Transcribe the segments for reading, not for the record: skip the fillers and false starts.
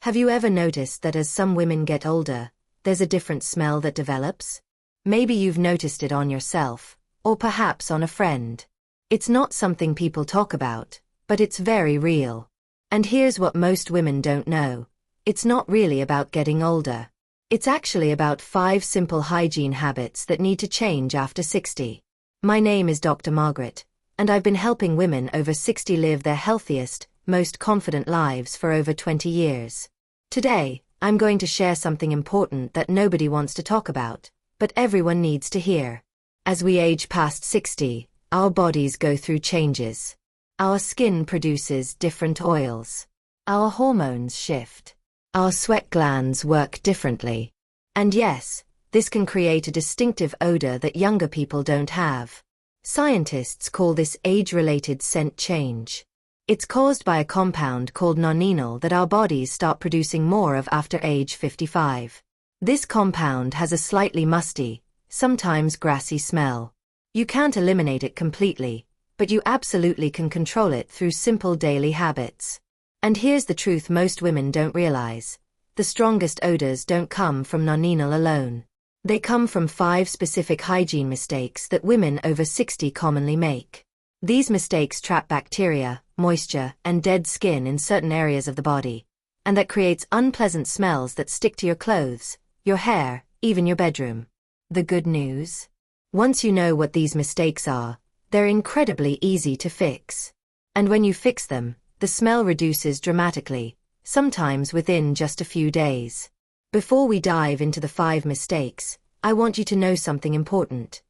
Have you ever noticed that as some women get older, there's a different smell that develops? Maybe you've noticed it on yourself, or perhaps on a friend. It's not something people talk about, but it's very real. And here's what most women don't know. It's not really about getting older. It's actually about 5 simple hygiene habits that need to change after 60. My name is Dr. Margaret, and I've been helping women over 60 live their healthiest, most confident lives for over 20 years. Today, I'm going to share something important that nobody wants to talk about, but everyone needs to hear. As we age past 60, our bodies go through changes. Our skin produces different oils. Our hormones shift. Our sweat glands work differently. And yes, this can create a distinctive odor that younger people don't have. Scientists call this age-related scent change. It's caused by a compound called nonenal that our bodies start producing more of after age 55. This compound has a slightly musty, sometimes grassy smell. You can't eliminate it completely, but you absolutely can control it through simple daily habits. And here's the truth most women don't realize. The strongest odors don't come from nonenal alone. They come from 5 specific hygiene mistakes that women over 60 commonly make. These mistakes trap bacteria, moisture, and dead skin in certain areas of the body, and that creates unpleasant smells that stick to your clothes, your hair, even your bedroom. The good news? Once you know what these mistakes are, they're incredibly easy to fix. And when you fix them, the smell reduces dramatically, sometimes within just a few days. Before we dive into the 5 mistakes, I want you to know something important.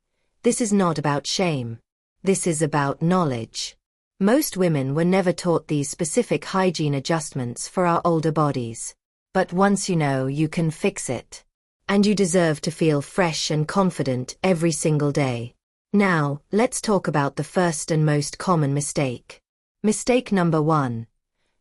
This is not about shame. This is about knowledge. Most women were never taught these specific hygiene adjustments for our older bodies. But once you know, you can fix it. And you deserve to feel fresh and confident every single day. Now, let's talk about the first and most common mistake. Mistake number 1.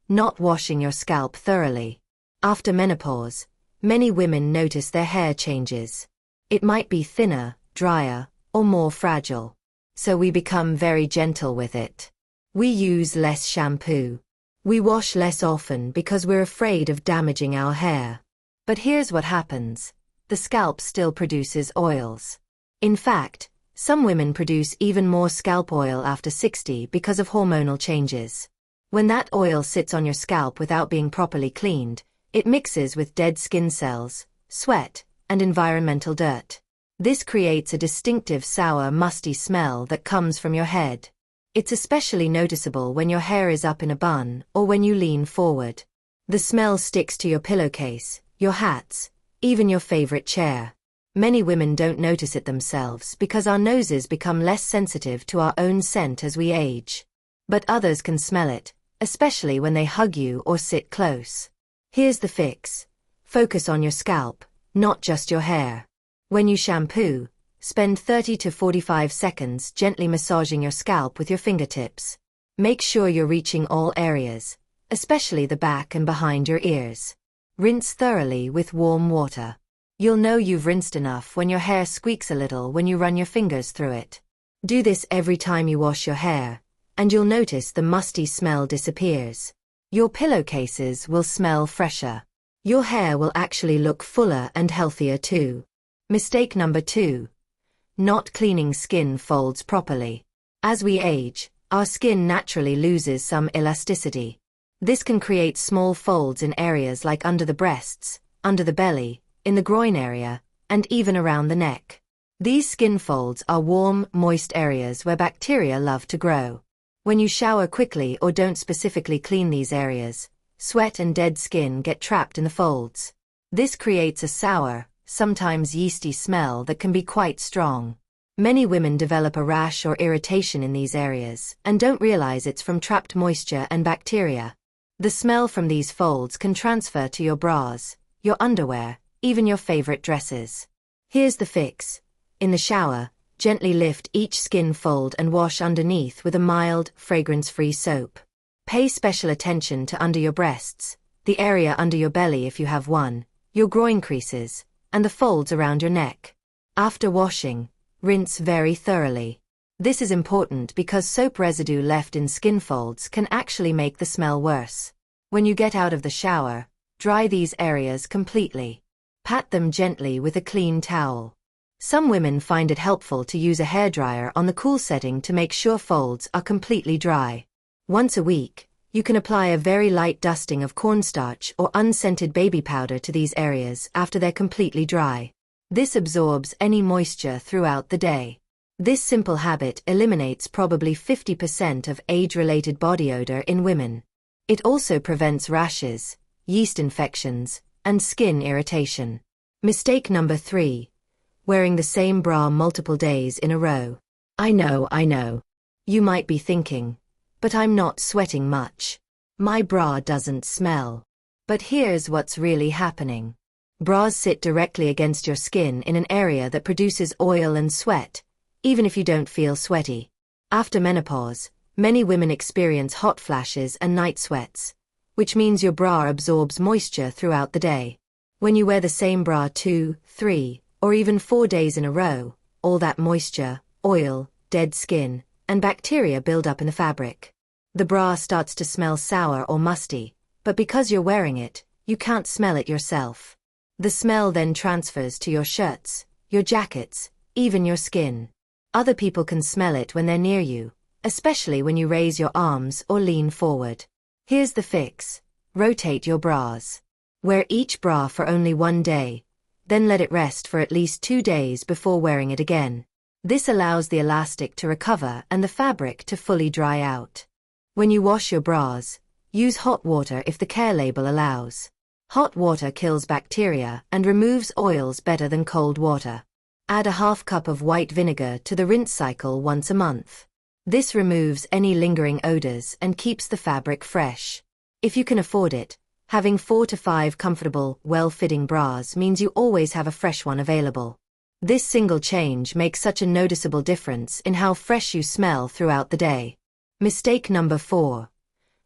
Not washing your scalp thoroughly. After menopause, many women notice their hair changes. It might be thinner, drier, or more fragile. So we become very gentle with it. We use less shampoo. We wash less often because we're afraid of damaging our hair. But here's what happens. The scalp still produces oils. In fact, some women produce even more scalp oil after 60 because of hormonal changes. When that oil sits on your scalp without being properly cleaned, it mixes with dead skin cells, sweat, and environmental dirt. This creates a distinctive sour, musty smell that comes from your head. It's especially noticeable when your hair is up in a bun or when you lean forward. The smell sticks to your pillowcase, your hats, even your favorite chair. Many women don't notice it themselves because our noses become less sensitive to our own scent as we age. But others can smell it, especially when they hug you or sit close. Here's the fix. Focus on your scalp, not just your hair. When you shampoo, spend 30 to 45 seconds gently massaging your scalp with your fingertips. Make sure you're reaching all areas, especially the back and behind your ears. Rinse thoroughly with warm water. You'll know you've rinsed enough when your hair squeaks a little when you run your fingers through it. Do this every time you wash your hair, and you'll notice the musty smell disappears. Your pillowcases will smell fresher. Your hair will actually look fuller and healthier too. Mistake number 2. Not cleaning skin folds properly. As we age, our skin naturally loses some elasticity. This can create small folds in areas like under the breasts, under the belly, in the groin area, and even around the neck. These skin folds are warm, moist areas where bacteria love to grow. When you shower quickly or don't specifically clean these areas, sweat and dead skin get trapped in the folds. This creates a sour, sometimes yeasty smell that can be quite strong. Many women develop a rash or irritation in these areas and don't realize it's from trapped moisture and bacteria. The smell from these folds can transfer to your bras, your underwear, even your favorite dresses. Here's the fix. In the shower, gently lift each skin fold and wash underneath with a mild, fragrance-free soap. Pay special attention to under your breasts, the area under your belly if you have one, your groin creases, and the folds around your neck. After washing, rinse very thoroughly. This is important because soap residue left in skin folds can actually make the smell worse. When you get out of the shower, Dry these areas completely. Pat them gently with a clean towel. Some women find it helpful to use a hairdryer on the cool setting to make sure folds are completely dry. Once a week, you can apply a very light dusting of cornstarch or unscented baby powder to these areas after they're completely dry. This absorbs any moisture throughout the day. This simple habit eliminates probably 50% of age-related body odor in women. It also prevents rashes, yeast infections, and skin irritation. Mistake number 3. Wearing the same bra multiple days in a row. I know. You might be thinking, but I'm not sweating much. My bra doesn't smell. But here's what's really happening. Bras sit directly against your skin in an area that produces oil and sweat, even if you don't feel sweaty. After menopause, many women experience hot flashes and night sweats, which means your bra absorbs moisture throughout the day. When you wear the same bra 2, 3, or even 4 days in a row, all that moisture, oil, dead skin, and bacteria build up in the fabric. The bra starts to smell sour or musty, but because you're wearing it, you can't smell it yourself. The smell then transfers to your shirts, your jackets, even your skin. Other people can smell it when they're near you, especially when you raise your arms or lean forward. Here's the fix. Rotate your bras. Wear each bra for only 1 day, then let it rest for at least 2 days before wearing it again. This allows the elastic to recover and the fabric to fully dry out. When you wash your bras, use hot water if the care label allows. Hot water kills bacteria and removes oils better than cold water. Add a half cup of white vinegar to the rinse cycle once a month. This removes any lingering odors and keeps the fabric fresh. If you can afford it, having 4 to 5 comfortable, well-fitting bras means you always have a fresh one available. This single change makes such a noticeable difference in how fresh you smell throughout the day. Mistake number 4.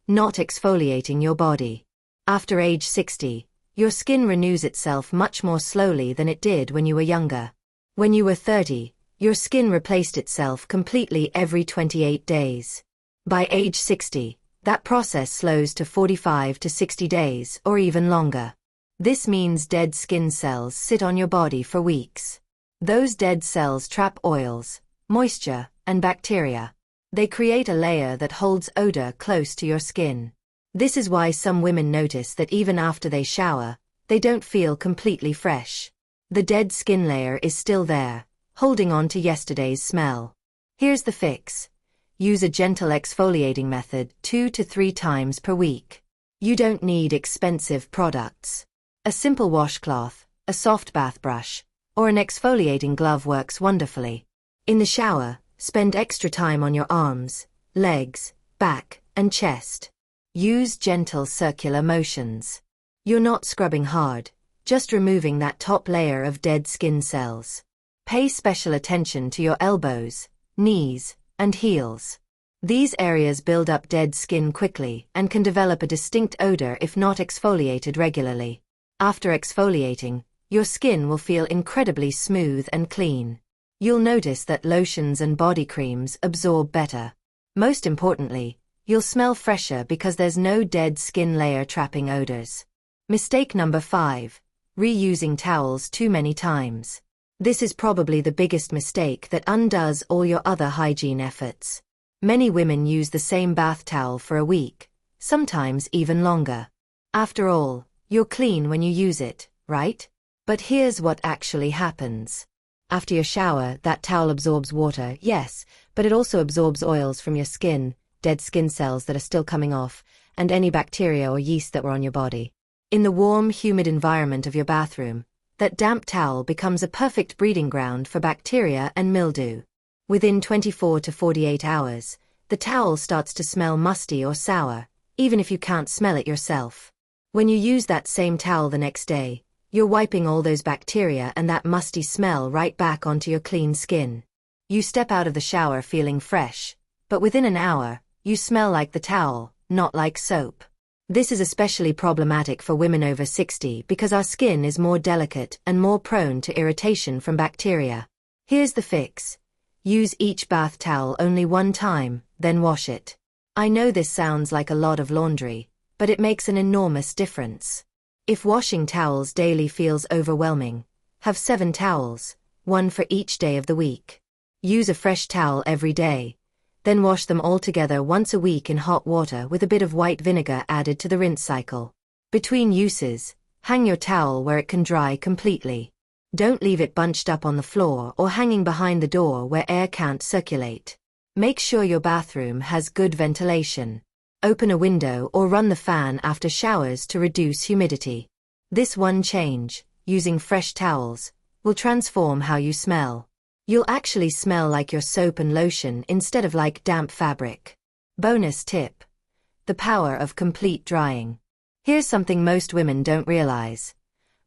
Not exfoliating your body. After age 60, your skin renews itself much more slowly than it did when you were younger. When you were 30, your skin replaced itself completely every 28 days. By age 60, that process slows to 45 to 60 days or even longer. This means dead skin cells sit on your body for weeks. Those dead cells trap oils, moisture, and bacteria. They create a layer that holds odor close to your skin. This is why some women notice that even after they shower, they don't feel completely fresh. The dead skin layer is still there, holding on to yesterday's smell. Here's the fix. Use a gentle exfoliating method 2 to 3 times per week. You don't need expensive products. A simple washcloth, a soft bath brush, or an exfoliating glove works wonderfully. In the shower, spend extra time on your arms, legs, back, and chest. Use gentle circular motions. You're not scrubbing hard, just removing that top layer of dead skin cells. Pay special attention to your elbows, knees, and heels. These areas build up dead skin quickly and can develop a distinct odor if not exfoliated regularly. After exfoliating, your skin will feel incredibly smooth and clean. You'll notice that lotions and body creams absorb better. Most importantly, you'll smell fresher because there's no dead skin layer trapping odors. Mistake number 5. Reusing towels too many times. This is probably the biggest mistake that undoes all your other hygiene efforts. Many women use the same bath towel for a week, sometimes even longer. After all, you're clean when you use it, right? But here's what actually happens. After your shower, that towel absorbs water, yes, but it also absorbs oils from your skin, dead skin cells that are still coming off, and any bacteria or yeast that were on your body. In the warm, humid environment of your bathroom, that damp towel becomes a perfect breeding ground for bacteria and mildew. Within 24 to 48 hours, the towel starts to smell musty or sour, even if you can't smell it yourself. When you use that same towel the next day, you're wiping all those bacteria and that musty smell right back onto your clean skin. You step out of the shower feeling fresh, but within an hour, you smell like the towel, not like soap. This is especially problematic for women over 60 because our skin is more delicate and more prone to irritation from bacteria. Here's the fix. Use each bath towel only 1 time, then wash it. I know this sounds like a lot of laundry, but it makes an enormous difference. If washing towels daily feels overwhelming, have 7 towels, 1 for each day of the week. Use a fresh towel every day, then wash them all together once a week in hot water with a bit of white vinegar added to the rinse cycle. Between uses, hang your towel where it can dry completely. Don't leave it bunched up on the floor or hanging behind the door where air can't circulate. Make sure your bathroom has good ventilation. Open a window or run the fan after showers to reduce humidity. This one change, using fresh towels, will transform how you smell. You'll actually smell like your soap and lotion instead of like damp fabric. Bonus tip: the power of complete drying. Here's something most women don't realize.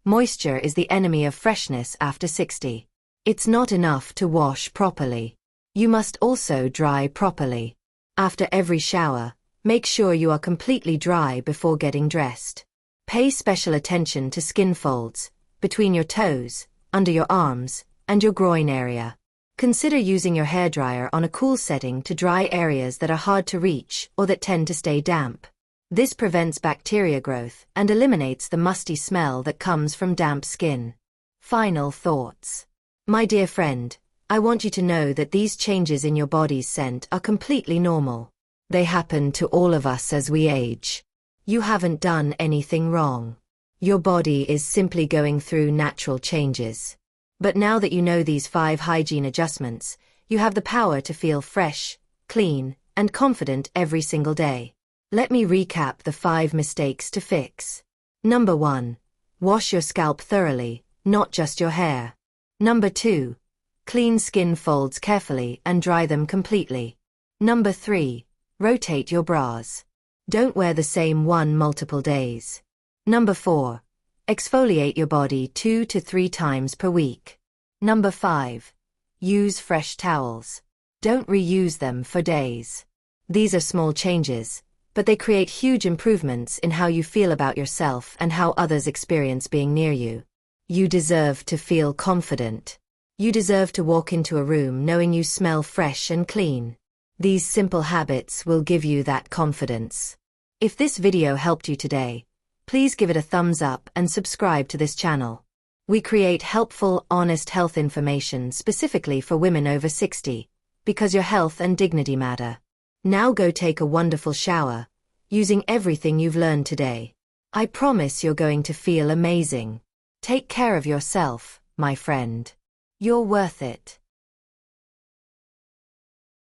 Moisture is the enemy of freshness after 60. It's not enough to wash properly. You must also dry properly. After every shower, make sure you are completely dry before getting dressed. Pay special attention to skin folds, between your toes, under your arms, and your groin area. Consider using your hairdryer on a cool setting to dry areas that are hard to reach or that tend to stay damp. This prevents bacteria growth and eliminates the musty smell that comes from damp skin. Final thoughts. My dear friend, I want you to know that these changes in your body's scent are completely normal. They happen to all of us as we age. You haven't done anything wrong. Your body is simply going through natural changes. But now that you know these 5 hygiene adjustments, you have the power to feel fresh, clean, and confident every single day. Let me recap the 5 mistakes to fix. Number 1. Wash your scalp thoroughly, not just your hair. Number 2. Clean skin folds carefully and dry them completely. Number 3. Rotate your bras. Don't wear the same one multiple days. Number 4. Exfoliate your body 2 to 3 times per week. Number 5. Use fresh towels. Don't reuse them for days. These are small changes, but they create huge improvements in how you feel about yourself and how others experience being near you. You deserve to feel confident. You deserve to walk into a room knowing you smell fresh and clean. These simple habits will give you that confidence. If this video helped you today, please give it a thumbs up and subscribe to this channel. We create helpful, honest health information specifically for women over 60, because your health and dignity matter. Now go take a wonderful shower, using everything you've learned today. I promise you're going to feel amazing. Take care of yourself, my friend. You're worth it.